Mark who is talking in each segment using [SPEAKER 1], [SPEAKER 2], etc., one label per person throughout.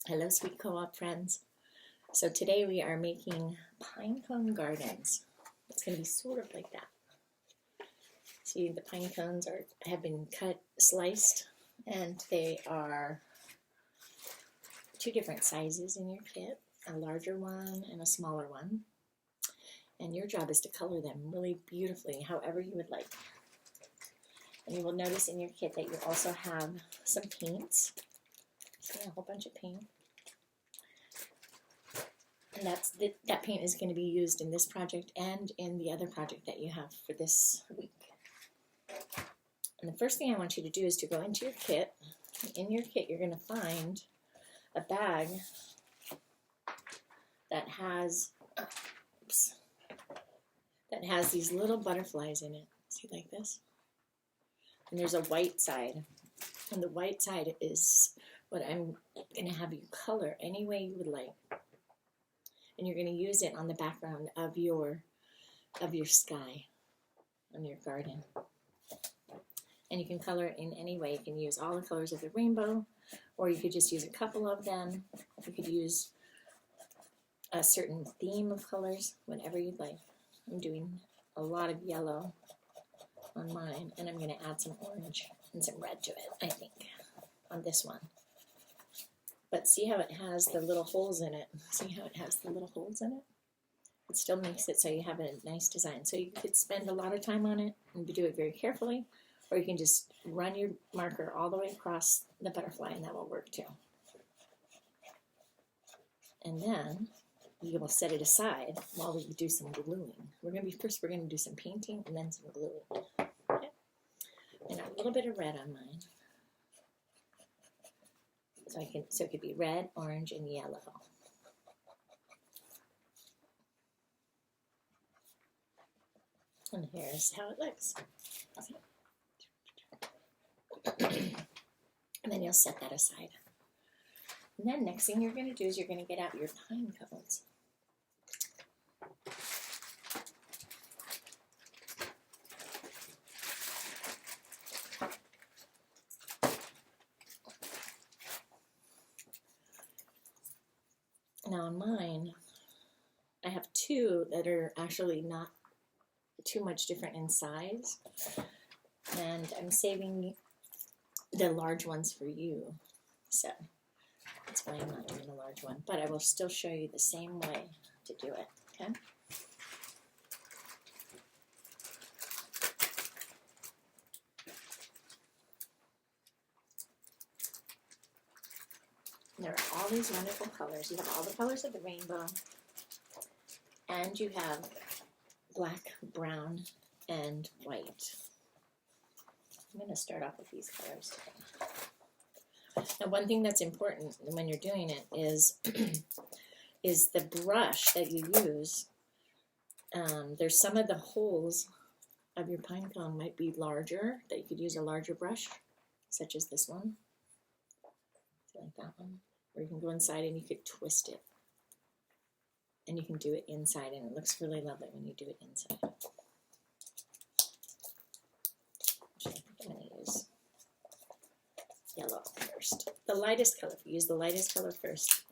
[SPEAKER 1] Hello, sweet co-op friends. So today we are making pine cone gardens. It's going to be sort of like that. See, the pine cones have been sliced, and they are two different sizes in your kit, a larger one and a smaller one. And your job is to color them really beautifully, however you would like. And you will notice in your kit that you also have some paints. See, a whole bunch of paint. And that paint is going to be used in this project and in the other project that you have for this week. And the first thing I want you to do is to go into your kit. In your kit, you're going to find a bag that has, these little butterflies in it. See, like this? And there's a white side. And the white side is what I'm going to have you color any way you would like. And you're going to use it on the background of your sky, on your garden. And you can color it in any way. You can use all the colors of the rainbow, or you could just use a couple of them. You could use a certain theme of colors, whatever you'd like. I'm doing a lot of yellow on mine, and I'm going to add some orange and some red to it, I think, on this one. But see how it has the little holes in it? See how it has the little holes in it? It still makes it so you have a nice design. So you could spend a lot of time on it and do it very carefully, or you can just run your marker all the way across the butterfly, and that will work too. And then you will set it aside while we do some gluing. We're going to do some painting and then some gluing. Okay? And a little bit of red on mine. So it could be red, orange, and yellow. And here's how it looks. And then you'll set that aside. And then next thing you're going to do is you're going to get out your pine cones. Now on mine, I have two that are actually not too much different in size, and I'm saving the large ones for you, so that's why I'm not doing a large one, but I will still show you the same way to do it, okay? There are all these wonderful colors. You have all the colors of the rainbow, and you have black, brown, and white. I'm going to start off with these colors today. Now, one thing that's important when you're doing it is, is the brush that you use. There's some of the holes of your pine cone might be larger, that you could use a larger brush, such as this one. Like that one, or you can go inside and you could twist it, and you can do it inside, and it looks really lovely when you do it inside. I think I'm going to use yellow first. The lightest color. If you use the lightest color first,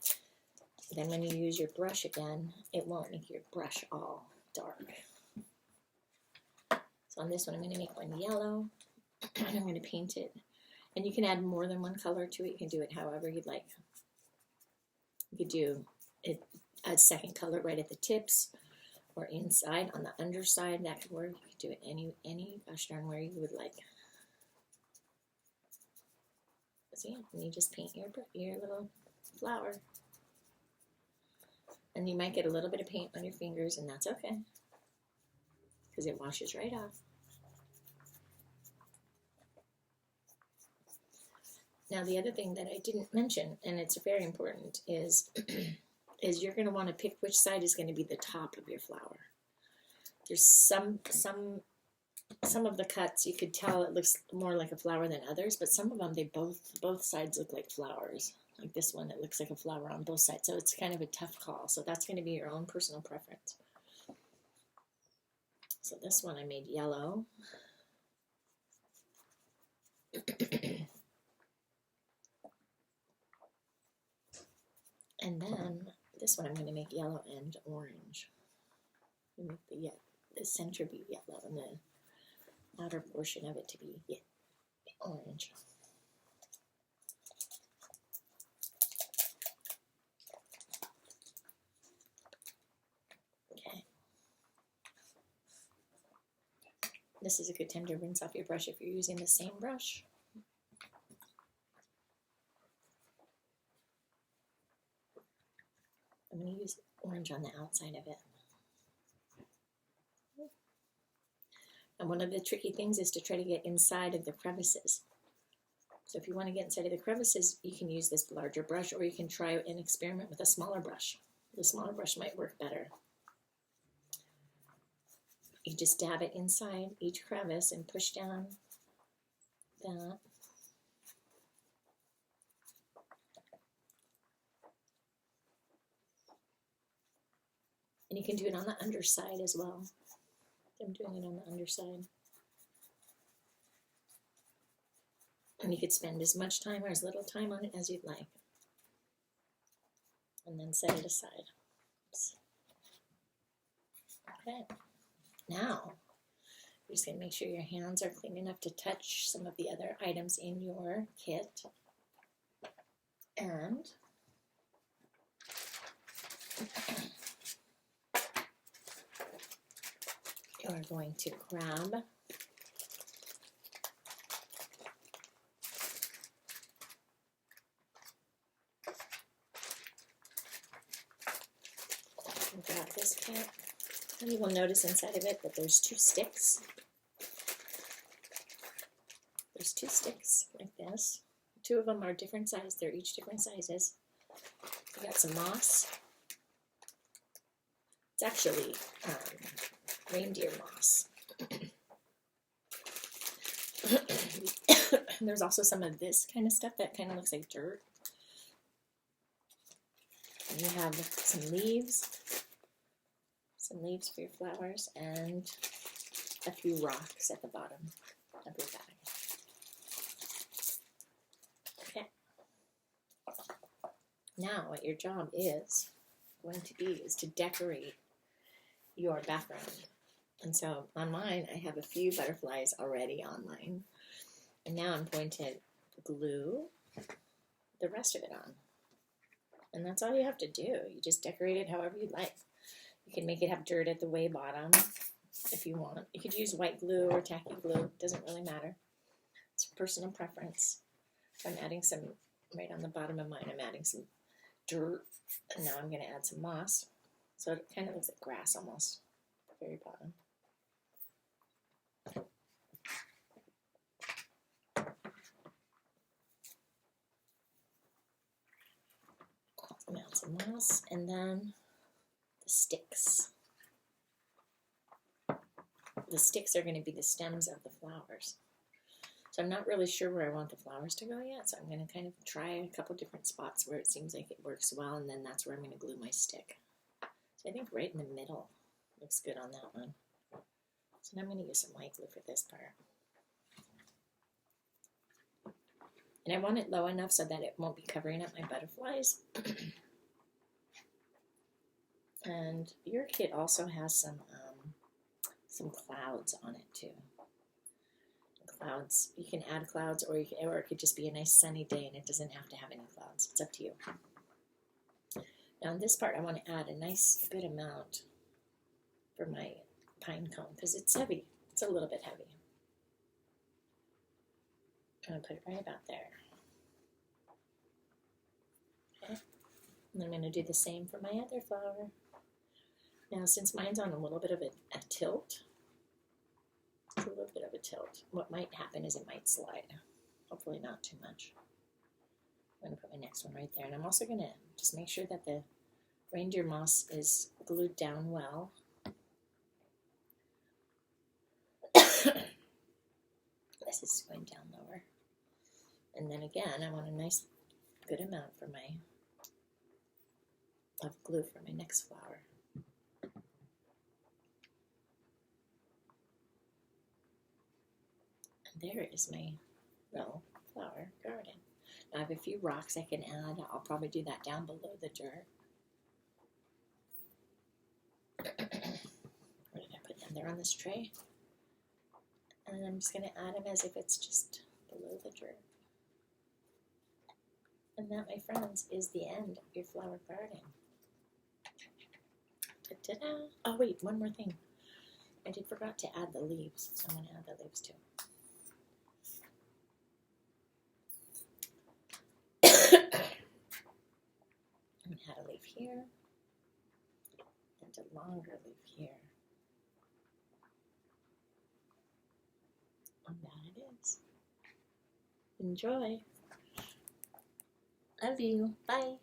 [SPEAKER 1] then when you use your brush again, it won't make your brush all dark. So on this one, I'm going to make one yellow, and I'm going to paint it. And you can add more than one color to it. You can do it however you'd like. You could do it a second color right at the tips or inside on the underside. That could work. You could do it any gosh darn where you would like. See, and you just paint your little flower. And you might get a little bit of paint on your fingers, and that's okay, because it washes right off. Now, the other thing that I didn't mention, and it's very important, is you're going to want to pick which side is going to be the top of your flower. There's some of the cuts you could tell it looks more like a flower than others, but some of them both sides look like flowers. Like this one, it looks like a flower on both sides, so it's kind of a tough call. So that's going to be your own personal preference. So this one I made yellow. And then this one I'm going to make yellow and orange. Make the center be yellow and the outer portion of it to be orange. Okay. This is a good time to rinse off your brush if you're using the same brush. I'm going to use orange on the outside of it. And one of the tricky things is to try to get inside of the crevices. So if you want to get inside of the crevices, you can use this larger brush, or you can try and experiment with a smaller brush. The smaller brush might work better. You just dab it inside each crevice and push down that. And you can do it on the underside as well. I'm doing it on the underside. And you could spend as much time or as little time on it as you'd like. And then set it aside. Oops. Okay. Now, you're just going to make sure your hands are clean enough to touch some of the other items in your kit. And you're going to grab this kit. And you will notice inside of it that there's two sticks. There's two sticks like this. Two of them are different sizes. They're each different sizes. We got some moss. It's actually reindeer moss. There's also some of this kind of stuff that kind of looks like dirt. And you have some leaves for your flowers, and a few rocks at the bottom of your bag. Okay. Now what your job is going to be is to decorate your background. And so on mine, I have a few butterflies already on mine. And now I'm going to glue the rest of it on. And that's all you have to do. You just decorate it however you'd like. You can make it have dirt at the way bottom if you want. You could use white glue or tacky glue. It doesn't really matter. It's personal preference. I'm adding some, right on the bottom of mine, I'm adding some dirt. And now I'm going to add some moss. So it kind of looks like grass almost at the very bottom. Add some moss, and then the sticks. The sticks are going to be the stems of the flowers. So I'm not really sure where I want the flowers to go yet, so I'm going to kind of try a couple different spots where it seems like it works well, and then that's where I'm going to glue my stick. So I think right in the middle looks good on that one. So now I'm going to use some white glue for this part. And I want it low enough so that it won't be covering up my butterflies. And your kit also has some clouds on it too. Clouds, you can add clouds, or it could just be a nice sunny day and it doesn't have to have any clouds. It's up to you. Now on this part, I want to add a nice good amount for my pine cone because it's heavy. It's a little bit heavy. I'm going to put it right about there. Okay. And I'm going to do the same for my other flower. Now, since mine's on a little bit of a tilt, it's a little bit of a tilt. What might happen is it might slide. Hopefully not too much. I'm going to put my next one right there. And I'm also going to just make sure that the reindeer moss is glued down well. This is going down lower. And then again, I want a nice good amount for of glue for my next flower. And there is my little flower garden. I have a few rocks I can add. I'll probably do that down below the dirt. Where did I put them? They're on this tray. And I'm just going to add them as if it's just below the dirt. And that, my friends, is the end of your flower garden. Ta-da! Oh, wait, one more thing. I forgot to add the leaves, so I'm going to add the leaves too. I'm going to add a leaf here and a longer leaf here. And that it is. Enjoy. Love you. Bye.